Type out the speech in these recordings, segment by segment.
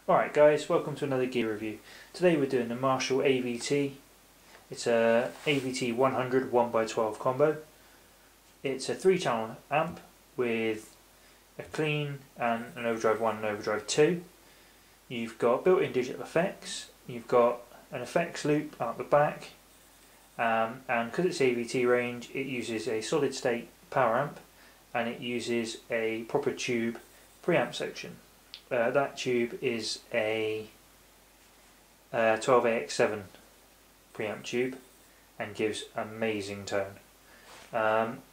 Alright guys, welcome to another gear review. Today we're doing the Marshall AVT. It's a AVT 100 1x12 combo. It's a 3-channel amp with a clean and an overdrive 1 and overdrive 2. You've got built-in digital effects, you've got an effects loop out the back, and because it's AVT range it uses a solid state power amp and it uses a proper tube preamp section. That tube is a 12AX7 preamp tube and gives amazing tone.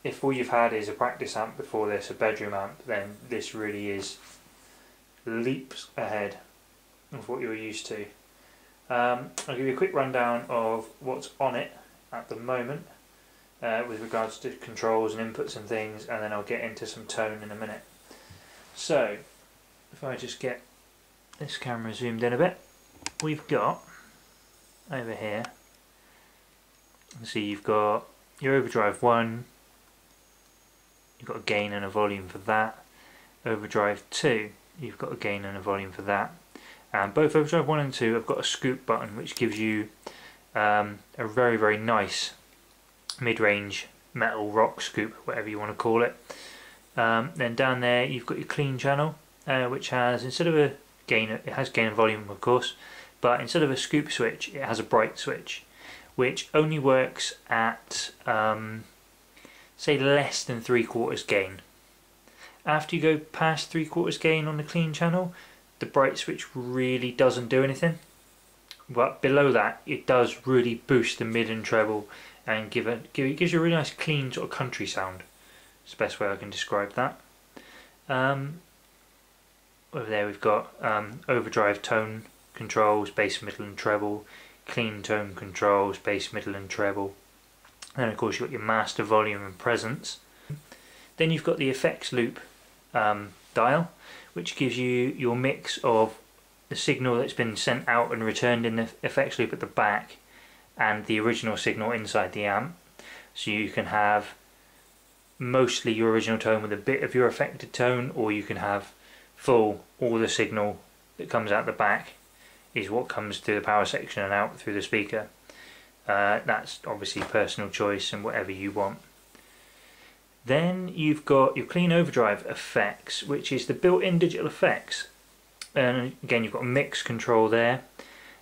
If all you've had is a practice amp before this, a bedroom amp, then this really is leaps ahead of what you're used to. I'll give you a quick rundown of what's on it at the moment with regards to controls and inputs and things, and then I'll get into some tone in a minute. So if I just get this camera zoomed in a bit, we've got over here, see you've got your overdrive 1, you've got a gain and a volume for that. Overdrive 2, you've got a gain and a volume for that. And both overdrive 1 and 2 have got a scoop button which gives you a very nice mid-range metal rock scoop, whatever you want to call it. Then down there you've got your clean channel, which has, instead of a gain, it has gain and volume of course, but instead of a scoop switch it has a bright switch, which only works at say less than 3/4 gain. After you go past 3/4 gain on the clean channel, the bright switch really doesn't do anything, but below that it does really boost the mid and treble and it gives you a really nice clean sort of country sound. It's the best way I can describe that. Over there we've got overdrive tone controls, bass, middle and treble, clean tone controls, bass, middle and treble, and of course you've got your master volume and presence. Then you've got the effects loop dial, which gives you your mix of the signal that's been sent out and returned in the effects loop at the back and the original signal inside the amp. So you can have mostly your original tone with a bit of your affected tone, or you can have full, all the signal that comes out the back is what comes through the power section and out through the speaker. That's obviously personal choice and whatever you want. Then you've got your clean overdrive effects, which is the built-in digital effects, and again you've got a mix control there.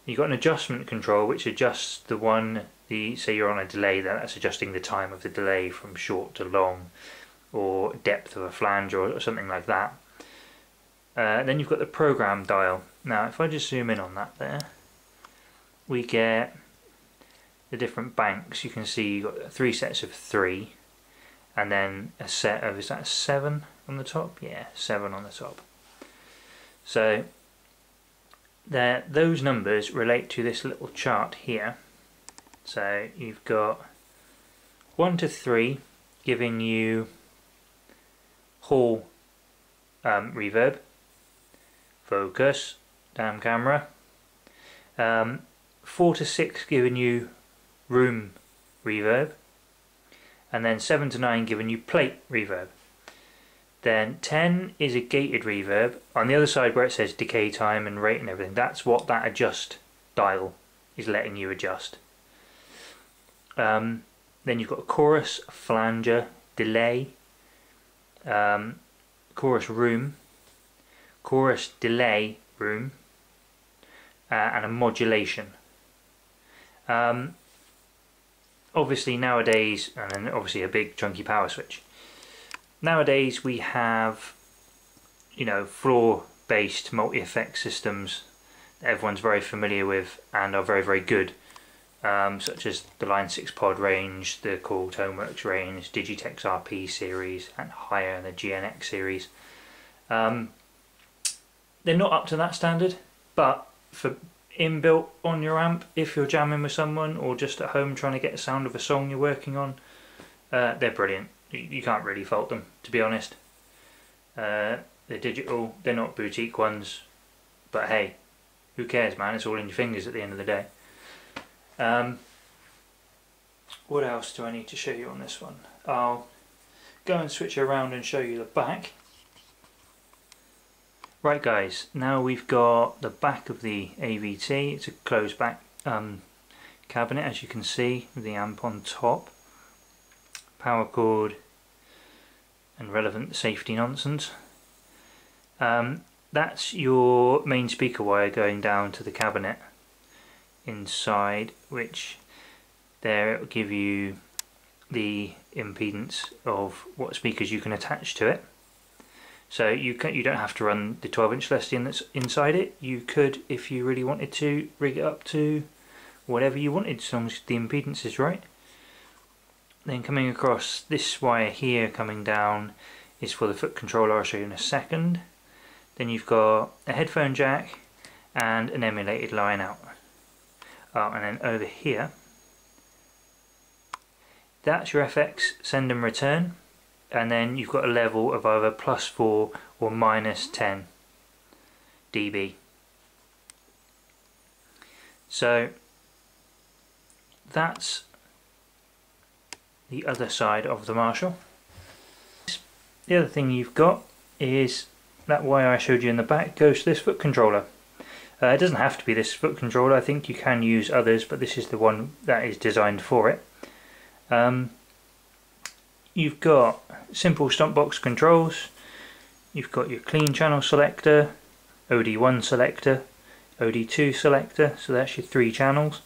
You've got an adjustment control which adjusts the one, say you're on a delay, that's adjusting the time of the delay from short to long, or depth of a flange or something like that. Then you've got the program dial. Now if I just zoom in on that there, we get the different banks. You can see you've got 3 sets of 3 and then a set of, is that 7 on the top? Yeah, 7 on the top. So those numbers relate to this little chart here. So you've got 1 to 3 giving you hall reverb, focus, damn camera, 4 to 6 giving you room reverb, and then 7 to 9 giving you plate reverb. Then 10 is a gated reverb. On the other side where it says decay time and rate and everything, that's what that adjust dial is letting you adjust. Then you've got a chorus, a flanger, delay, chorus room, chorus delay room, and a modulation. Obviously nowadays, and then obviously a big chunky power switch. Nowadays we have, you know, floor-based multi-effect systems that everyone's very familiar with and are very good, such as the Line 6 Pod range, the Cool Toneworks range, Digitex RP series, and higher, the GNX series. They're not up to that standard, but for inbuilt on your amp, if you're jamming with someone or just at home trying to get the sound of a song you're working on, they're brilliant. You can't really fault them, to be honest. They're digital, they're not boutique ones, but hey, who cares, man? It's all in your fingers at the end of the day. What else do I need to show you on this one? I'll go and switch around and show you the back. Right guys, now we've got the back of the AVT. It's a closed back cabinet, as you can see, with the amp on top, power cord and relevant safety nonsense. That's your main speaker wire going down to the cabinet inside, which there it will give you the impedance of what speakers you can attach to it. So you don't have to run the 12-inch Celestion that's inside it. You could, if you really wanted to, rig it up to whatever you wanted, as long as the impedance is right. Then coming across this wire here coming down is for the foot controller. I'll show you in a second. Then you've got a headphone jack and an emulated line out. And then over here, that's your FX send and return, and then you've got a level of either +4 or -10 dB. So that's the other side of the Marshall. The other thing you've got is that wire I showed you in the back goes to this foot controller. It doesn't have to be this foot controller. I think you can use others, but this is the one that is designed for it. You've got simple stomp box controls. You've got your clean channel selector, OD1 selector, OD2 selector, so that's your 3 channels.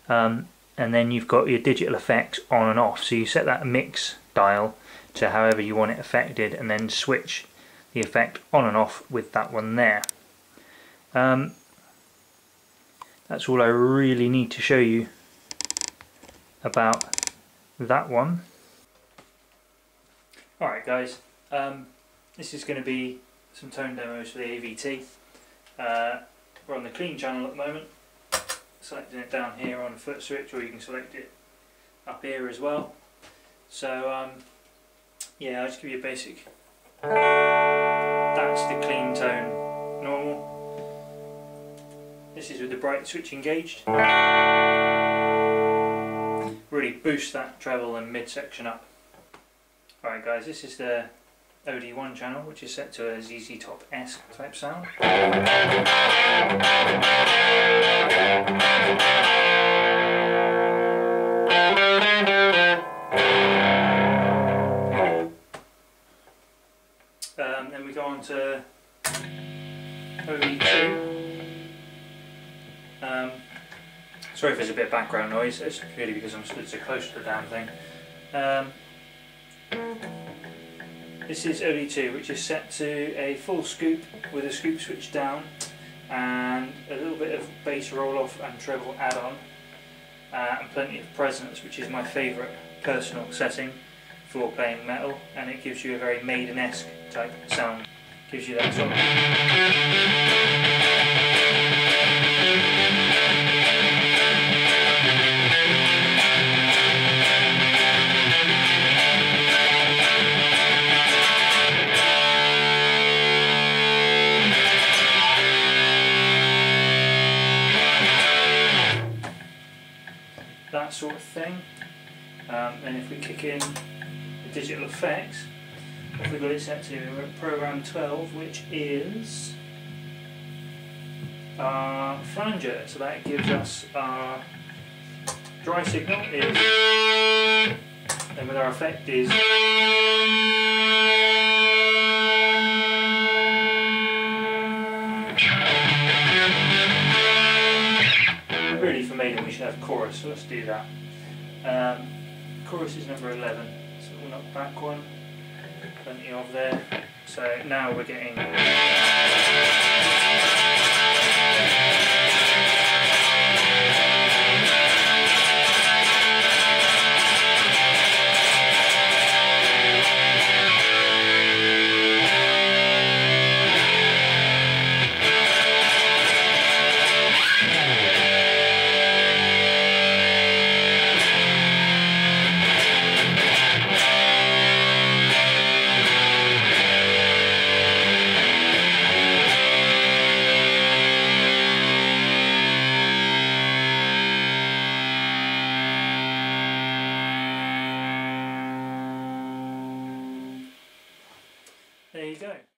And then you've got your digital effects on and off. So you set that mix dial to however you want it affected, and then switch the effect on and off with that one there. That's all I really need to show you about that one. Alright guys, this is going to be some tone demos for the AVT. We're on the clean channel at the moment, selecting it down here on the foot switch, or you can select it up here as well. So yeah, I'll just give you a basic. That's the clean tone normal. This is with the bright switch engaged. Really boost that treble and mid section up. Alright guys, this is the OD1 channel, which is set to a ZZ Top S type sound. Then we go on to OD2. Sorry if there's a bit of background noise, it's purely because I'm stood so close to the damn thing. This is OD2, which is set to a full scoop with a scoop switch down and a little bit of bass roll off and treble add on, and plenty of presence, which is my favourite personal setting for playing metal, and it gives you a very Maiden-esque type sound. Gives you that sort of thing. Then if we kick in the digital effects, what we've got it set to, we're at program 12, which is our flanger. So that gives us our dry signal is, and with our effect is, really for Maiden we should have chorus, so let's do that. Chorus is number 11, so we'll knock back one, plenty of there. So now we're getting there you go.